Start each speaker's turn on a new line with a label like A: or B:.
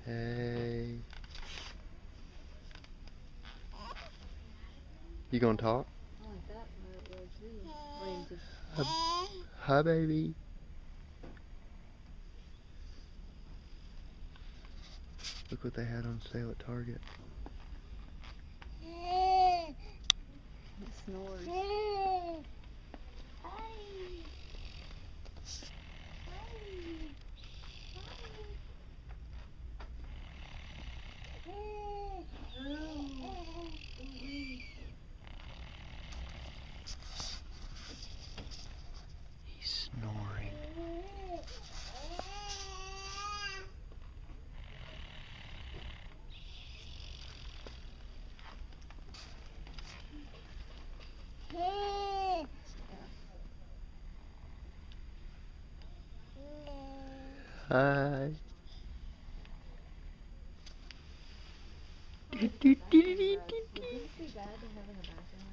A: Hey. You gonna talk?
B: I like that part was too. Wait, just
A: Hi, baby. Look what they had on sale at Target.
B: it snores.
A: He's snoring. Hi.
B: Wouldn't it be bad to have in a bathroom?